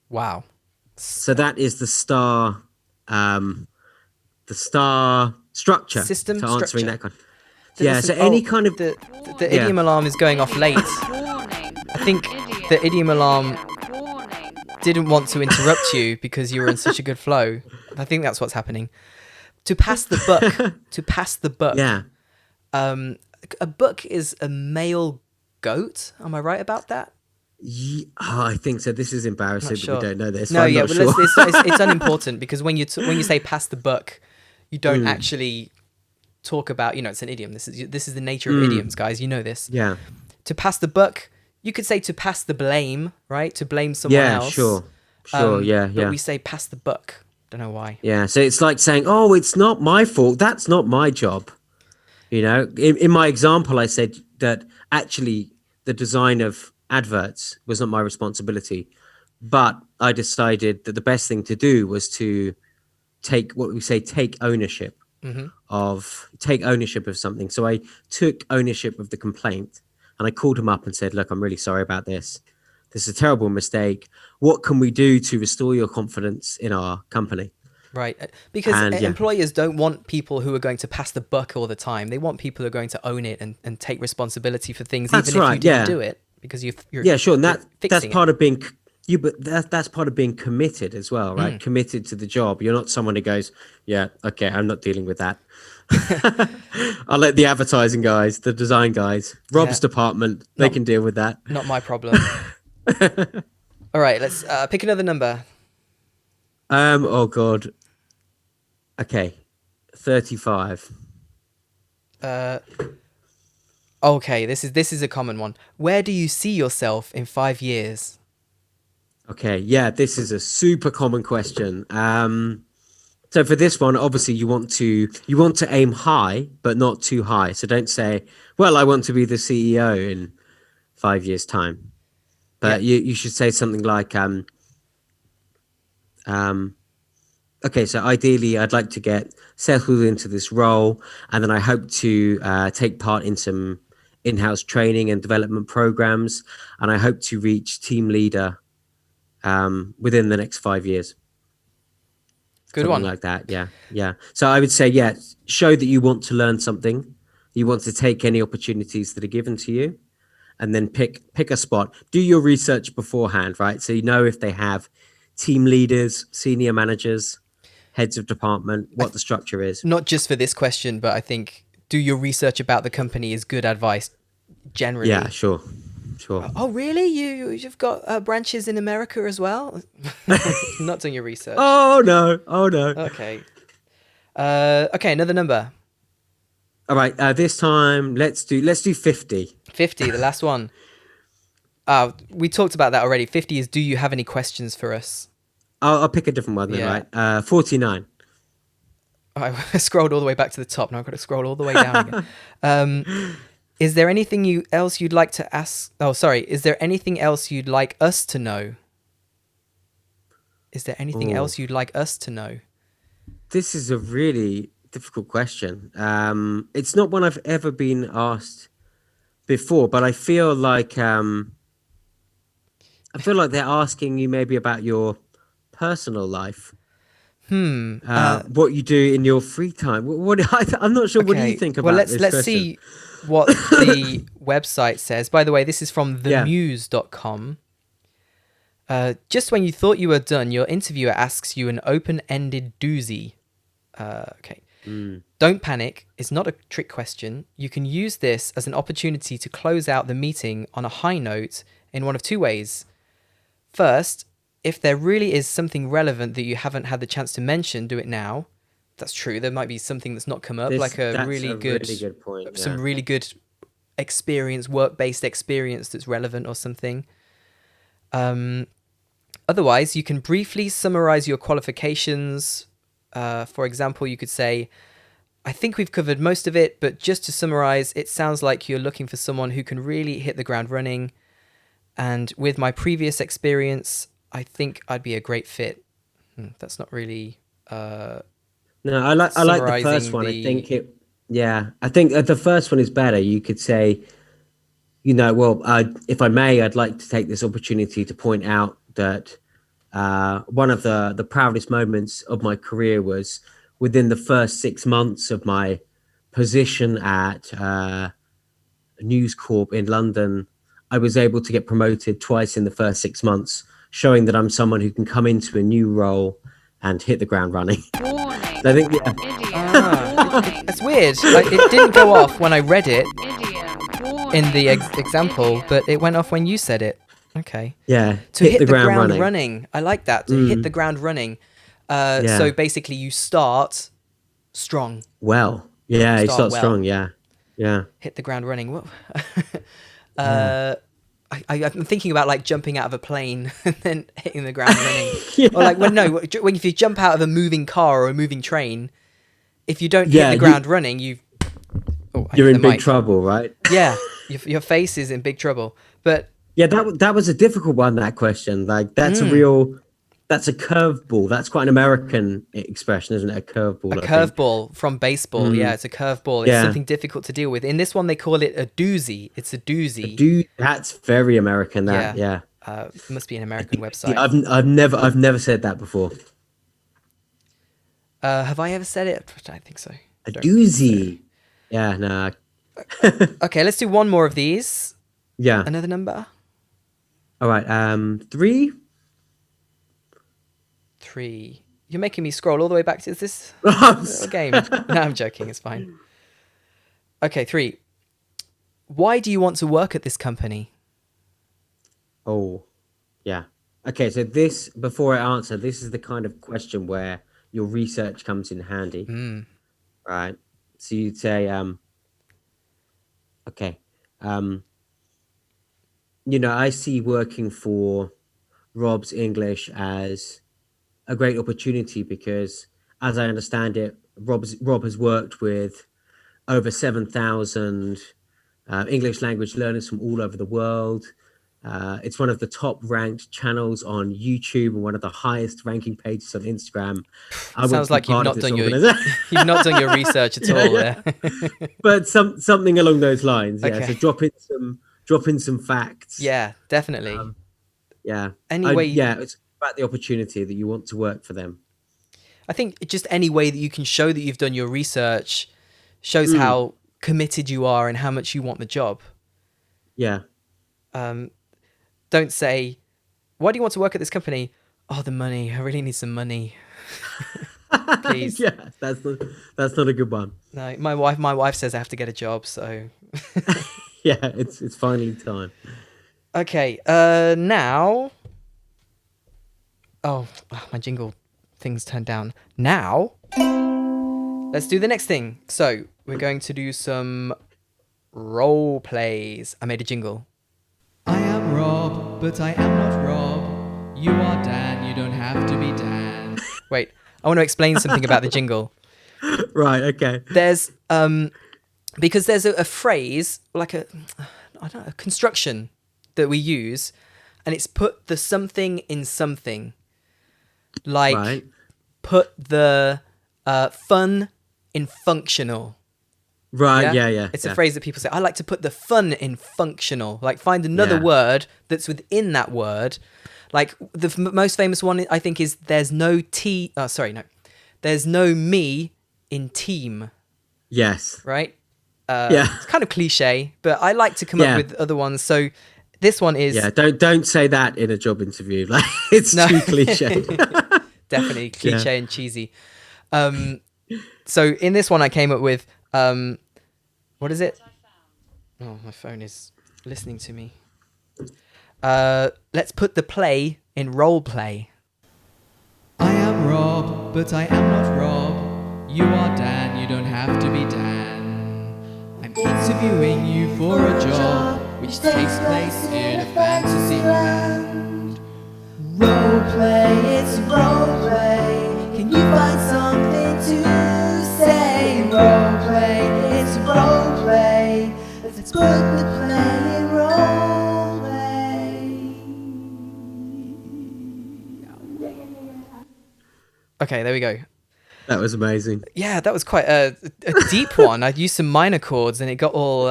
Wow. So that is the STAR structure system to answering that kind. So any kind of the idiom alarm is going off late. I think the idiom alarm didn't want to interrupt you because you were in such a good flow. I think that's what's happening. To pass the buck. Yeah. A buck is a male goat. Am I right about that? Yeah, I think so. This is embarrassing, but we don't know this. No, but it's unimportant because when you say pass the buck, you don't actually talk about. It's an idiom. This is the nature of idioms, guys. You know this. Yeah. To pass the buck, you could say to pass the blame, right? To blame someone else. Yeah, sure. Yeah. But we say pass the buck. Don't know why. Yeah. So it's like saying, "Oh, it's not my fault. That's not my job." In my example, I said that actually the design of adverts was not my responsibility, but I decided that the best thing to do was to take ownership of something. So I took ownership of the complaint and I called him up and said, "Look, I'm really sorry about this. This is a terrible mistake. What can we do to restore your confidence in our company?" Right. Because employers don't want people who are going to pass the buck all the time. They want people who are going to own it and take responsibility for things, even if you didn't do it. Because you're sure, and that's part of being that's part of being committed as well, right? Committed to the job. You're not someone who goes, "Yeah, okay, I'm not dealing with that. I'll let the advertising guys, the design guys, Rob's department, they can deal with that. Not my problem." All right, let's pick another number. Oh God. Okay, 35. Okay, this is a common one. Where do you see yourself in 5 years? Okay, yeah, this is a super common question. So for this one, obviously you want to aim high, but not too high. So don't say, "Well, I want to be the CEO in 5 years' time. Yeah. But you should say something like, um, okay, so ideally, I'd like to get settled into this role, and then I hope to take part in some in-house training and development programs, and I hope to reach team leader within the next 5 years. Good Something one. like that. Yeah, yeah. So I would say, yeah, show that you want to learn something, you want to take any opportunities that are given to you, and then pick a spot. Do your research beforehand, right? So you know if they have team leaders, senior managers, heads of department, what the structure is. Not just for this question, but I think do your research about the company is good advice Yeah, generally. sure, sure. Oh, really? You've got branches in America as well? Not doing your research. Oh no, oh no. Okay. Okay, another number. All right, this time let's do 50. 50, the last one. We talked about that already. 50 is do you have any questions for us? I'll pick a different one then, Yeah. right? 49. I scrolled all the way back to the top. Now I've got to scroll all the way down again. Is there anything else you'd like to ask? Oh, sorry. Is there anything else you'd like us to know? Is there anything Oh, else you'd like us to know? this is a really difficult question. It's not one I've ever been asked before, but I feel like they're asking you maybe about your personal life, what you do in your free time. I'm not sure. What do you Okay. think Well, about let's this let's question? see what the website says. By the way, this is from Yeah. themuse.com. Just when you thought you were done, your interviewer asks you an open-ended doozy. Okay. Don't panic. It's not a trick question. You can use this as an opportunity to close out the meeting on a high note in one of two ways. First, if there really is something relevant that you haven't had the chance to mention, do it now. That's true. There might be something that's not come up, like That's a really good point. some Yeah. really good experience, work-based experience that's relevant or something. Otherwise, you can briefly summarize your qualifications. For example, you could say, I think we've covered most of it, but just to summarize, it sounds like you're looking for someone who can really hit the ground running. And with my previous experience, I think I'd be a great fit. That's not really No, I like the first summarizing one. the. I think the first one is better. You could say, well, if I may, I'd like to take this opportunity to point out that one of the proudest moments of my career was within the first 6 months of my position at News Corp in London. I was able to get promoted twice in the first 6 months, showing that I'm someone who can come into a new role and hit the ground running. Warning. So I think, yeah, Idiot. Warning. It's weird. It didn't go off when I read it Idiot. in Warning. the example, but it went off when you said it. Okay. yeah, To hit the ground running. I like that. To hit the ground running. Yeah. So basically, you start strong. Well, yeah, he Start starts well. strong. Yeah, yeah. Hit the ground running. Whoa. I'm thinking about like jumping out of a plane and then hitting the ground running. Or like when if you jump out of a moving car or a moving train, if you don't hit Yeah, the ground running, You're in the big mic. trouble, right? Yeah, your face is in big trouble. But Yeah, that was a difficult one. That question, like, that's a curveball. That's quite an American expression, isn't it? A curveball. a I think. curveball from baseball, yeah, it's a curveball. It's Yeah. something difficult to deal with. In this one, they call it a doozy. It's a doozy. Dude, that's very American. That, yeah. Must be an American Yeah, website. I've never said that before. Have I ever said it? I think so. A Don't think so. doozy. Yeah, no. Okay, let's do one more of these. Yeah. Another number? All right. 3. 3. You're making me scroll all the way back to this little game. No, I'm joking. It's fine. Okay, 3. Why do you want to work at this company? Oh, yeah. Okay, so this, before I answer, this is the kind of question where your research comes in handy, right? So you'd say, okay, I see working for Rob's English as a great opportunity because, as I understand it, Rob has worked with over 7,000 English language learners from all over the world. It's one of the top ranked channels on YouTube and one of the highest ranking pages on Instagram. I want Sounds to be like you've part of not this done your organization. you've not done your research at all Yeah. there. But something along those lines. Yeah. Okay. So drop in some facts. Yeah, definitely. Yeah. Anyway, Yeah, it's about the opportunity that you want to work for them. I think just any way that you can show that you've done your research shows how committed you are and how much you want the job. Yeah. Don't say, "Why do you want to work at this company?" "Oh, the money. I really need some money." Please. Yeah, that's not a good one. No, my wife says I have to get a job, so Yeah, it's finally time. okay. Now, my jingle thing's turned down. Now, let's do the next thing. So we're going to do some role plays. I made a jingle. I am Rob, but I am not Rob. You are Dan. You don't have to be Dan. Wait, I want to explain something about the jingle. Right, okay. There's because there's a phrase like a construction that we use, and it's put the something in something. Like Right. put the fun in functional. Right, yeah. It's a phrase that people say. I like to put the fun in functional. Like find another Yeah. word that's within that word. Like the most famous one I think is there's no there's no me in team. Yes. Right? Yeah. It's kind of cliche, but I like to come Yeah. up with other ones. So this one is Yeah, don't say that in a job interview. Like it's No. too cliche. definitely cliche and cheesy. So in this one I came up with what is it? Oh, my phone is listening to me. Let's put the play in role play. I am Rob, but I am not Rob. You are Dan, you don't have to be Dan. I'm interviewing you for a job which takes place in a fantasy land. Role play, it's role play. Can you find something to say? Role play, it's role play. Let's put the play in role play. Okay, there we go. That was amazing. Yeah, that was quite a deep one. I used some minor chords and it got all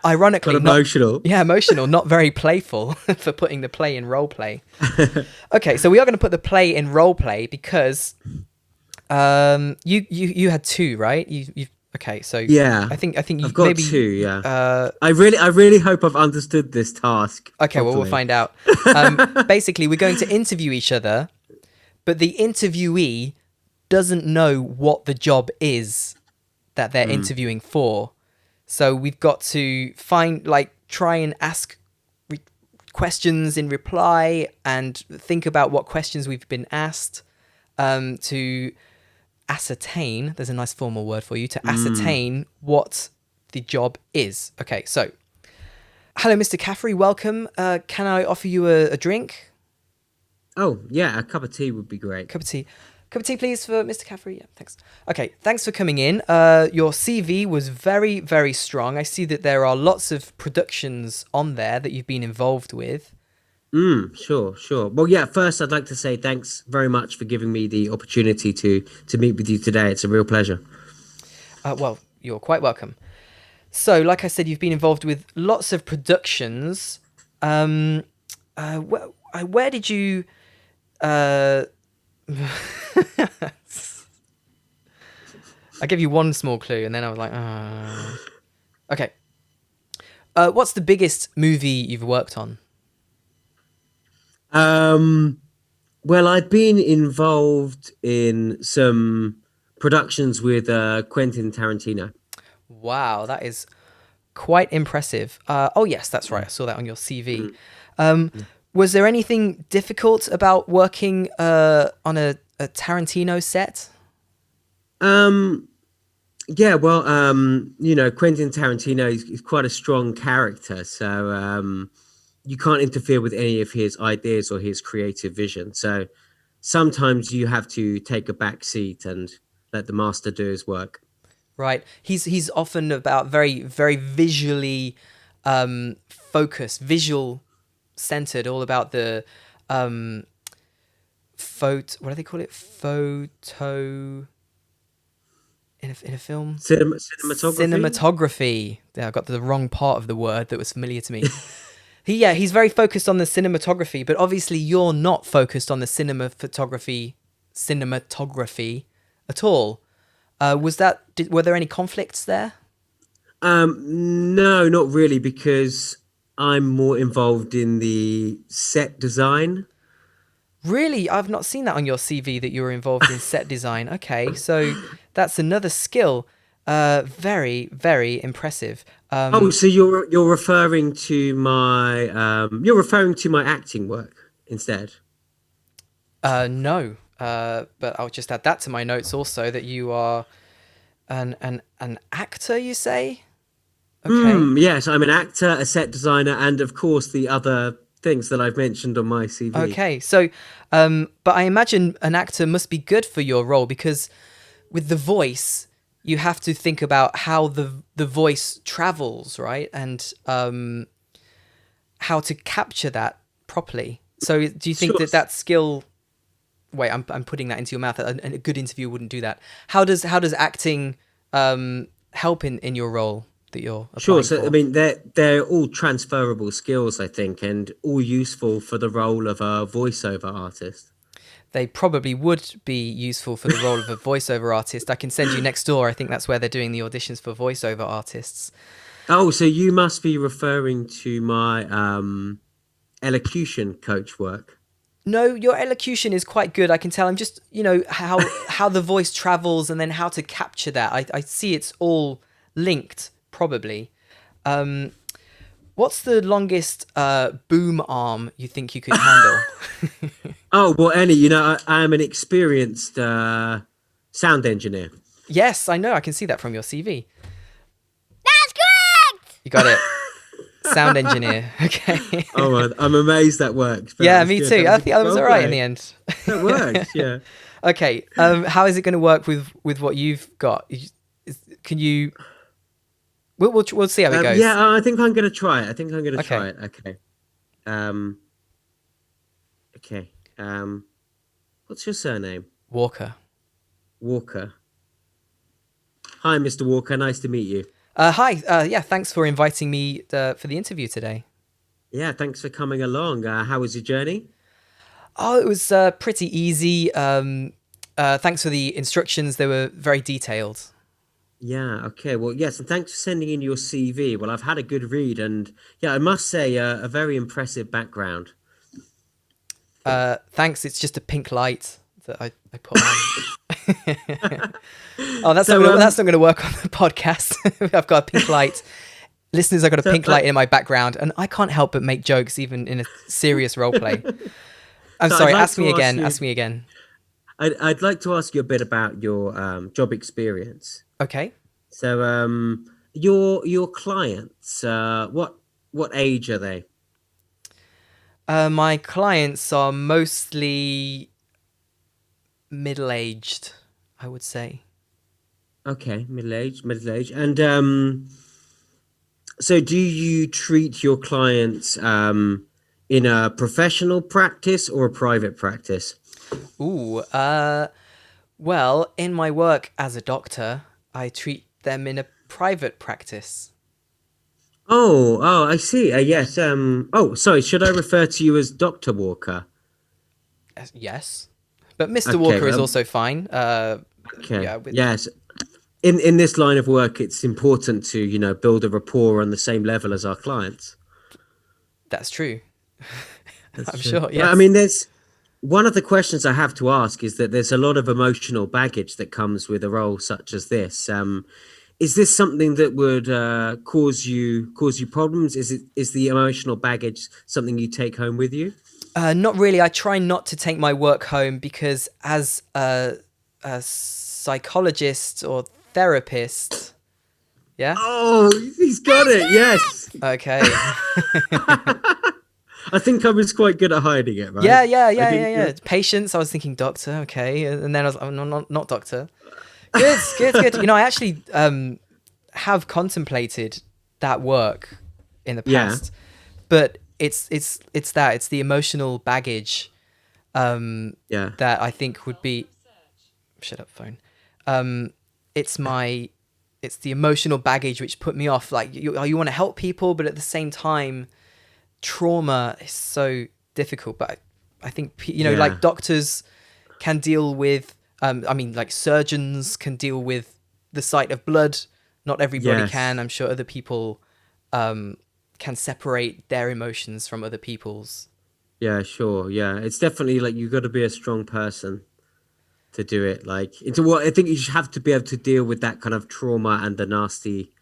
ironically Got emotional. emotional, not very playful for putting the play in role play. Okay, so we are going to put the play in role play because you had two, right? You okay? So Yeah. I think you I've got maybe two, yeah. I really hope I've understood this task. Okay, well, we'll properly. find out. Basically, we're going to interview each other, but the interviewee doesn't know what the job is that they're interviewing for. So we've got to try and ask questions in reply and think about what questions we've been asked to ascertain. There's a nice formal word for you, to ascertain what the job is. Okay, so hello, Mr. Caffrey. Welcome. Can I offer you a drink? Oh, yeah, a cup of tea would be great. Cup of tea, please, for Mr. Caffrey. Yeah, thanks. Okay, thanks for coming in. Your CV was very, very strong. I see that there are lots of productions on there that you've been involved with. Sure. Well, yeah, first I'd like to say thanks very much for giving me the opportunity to meet with you today. It's a real pleasure. Well, you're quite welcome. So, like I said, you've been involved with lots of productions. Where did you... I gave you one small clue and then I was like, Okay. What's the biggest movie you've worked on? Well, I'd been involved in some productions with Quentin Tarantino. Wow, that is quite impressive. Oh, yes, that's right. I saw that on your CV. Was there anything difficult about working on a Tarantino set? Yeah, well, Quentin Tarantino is quite a strong character, so you can't interfere with any of his ideas or his creative vision. So sometimes you have to take a back seat and let the master do his work. Right. He's often about very visually focused, visual centered, all about the what do they call it? Photo in a film? Cinematography. Cinematography. Yeah, I got the wrong part of the word that was familiar to me. He's very focused on the cinematography, but obviously you're not focused on the cinematography at all. Were there any conflicts there? No, not really, because I'm more involved in the set design. Really, I've not seen that on your CV that you were involved in set design. Okay, so that's another skill. Very impressive. Oh, so you're referring to my acting work instead. No. But I'll just add that to my notes also that you are an actor, you say? Okay. Yes, I'm an actor, a set designer, and of course the other things that I've mentioned on my CV. Okay. So, but I imagine an actor must be good for your role because with the voice, you have to think about how the voice travels, right? And how to capture that properly. So, do you think Sure. that skill? Wait, I'm putting that into your mouth. A good interview wouldn't do that. How does acting help in your role that you're Sure. applying So I for? mean, they're all transferable skills, I think, and all useful for the role of a voiceover artist. They probably would be useful for the role of a voiceover artist. I can send you next door. I think that's where they're doing the auditions for voiceover artists. Oh, so you must be referring to my elocution coach work. No, your elocution is quite good. I can tell. I'm just, how the voice travels and then how to capture that. I see it's all linked, probably. Um, what's the longest boom arm you think you could handle? Oh, well, Ellie, I'm an experienced sound engineer. Yes, I know. I can see that from your CV. That's correct! You got it. Sound engineer. Okay. Oh, I'm amazed that works. But that Yeah, was me good. too. That was I a think good that was role all right in play. the end. That works. Yeah. Okay. How is it going to work with what you've got? Can you? We'll see how it goes. Yeah, I think I'm gonna try it. I think I'm gonna Okay. try it. Okay. Um. Okay. What's your surname? Walker. Walker. Hi, Mr. Walker. Nice to meet you. Hi. Yeah. Thanks for inviting me for the interview today. Yeah, thanks for coming along. How was your journey? Oh, it was pretty easy. Thanks for the instructions. They were very detailed. Yeah, okay. Well, yes, and thanks for sending in your CV. Well, I've had a good read, and yeah, I must say, a very impressive background. Thanks. It's just a pink light that I put on. Oh, So, that's not gonna work on the podcast. I've got a pink light. Listeners, I've got a so, pink light in my background, and I can't help but make jokes even in a serious role play. I'm so I'd sorry. like Ask me to ask again. you. Ask me again. I'd like to ask you a bit about your job experience. Okay. So, your clients, what age are they? My clients are mostly middle-aged, I would say. Okay, middle age, and so do you treat your clients in a professional practice or a private practice? Ooh. Well, in my work as a doctor, I treat them in a private practice. Oh, I see. Yes. Oh, sorry. Should I refer to you as Doctor Walker? Yes, but Mr. Okay. Walker is also fine. Okay. Yeah, Yes. In this line of work, it's important to build a rapport on the same level as our clients. that's true. That's I'm true. sure. But I Yes. mean, there's one of the questions I have to ask is that there's a lot of emotional baggage that comes with a role such as this. Is this something that would cause you problems? Is the emotional baggage something you take home with you? Not really. I try not to take my work home because, as a psychologist or therapist, yeah. Oh, he's got it. Yes. Okay. I think I was quite good at hiding it, right? Yeah, yeah, I yeah, yeah, think. yeah. Patience. I was thinking doctor. Okay, and then I was, oh, no, not doctor. Good. You know, I actually have contemplated that work in the Yeah. past, but it's the emotional baggage Yeah. that I think would be. Shut up, phone. It's the emotional baggage which put me off. Like you want to help people, but at the same time, trauma is so difficult. But I think Yeah. like doctors can deal with. I mean, like surgeons can deal with the sight of blood. Not everybody Yes. can. I'm sure other people can separate their emotions from other people's. Yeah, sure. Yeah. It's definitely like you got to be a strong person to do it. Like it's what I think you should have to be able to deal with that kind of trauma and the nasty.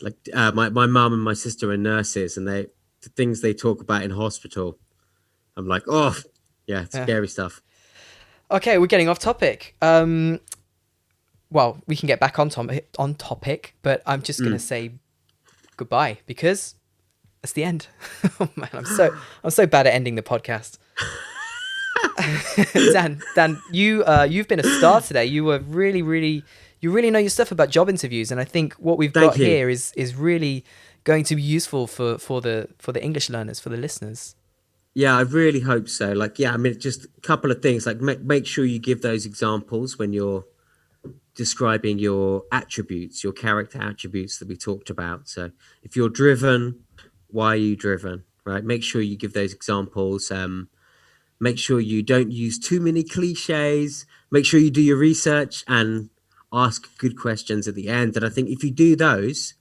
Like my mum and my sister are nurses, and the things they talk about in hospital, I'm like, oh, yeah, it's Yeah. scary stuff. Okay, we're getting off topic. Well, we can get back on topic, but I'm just gonna say goodbye because it's the end. Oh man, I'm so bad at ending the podcast. Dan, you've been a star today. You were you really know your stuff about job interviews, and I think what we've Thank got you. here is really going to be useful for the English learners, for the listeners. Yeah, I really hope so. Like, yeah, I mean, just a couple of things. Like, make sure you give those examples when you're describing your attributes, your character attributes that we talked about. So, if you're driven, why are you driven? Right? Make sure you give those examples. Make sure you don't use too many cliches. Make sure you do your research and ask good questions at the end. And I think if you do those,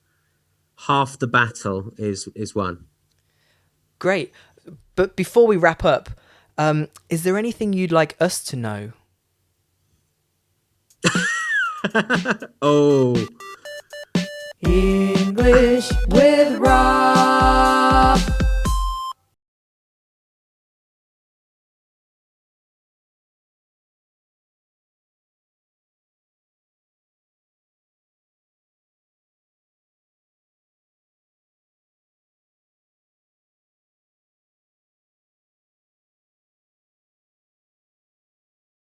half the battle is won. Great, but before we wrap up, is there anything you'd like us to know? Oh. English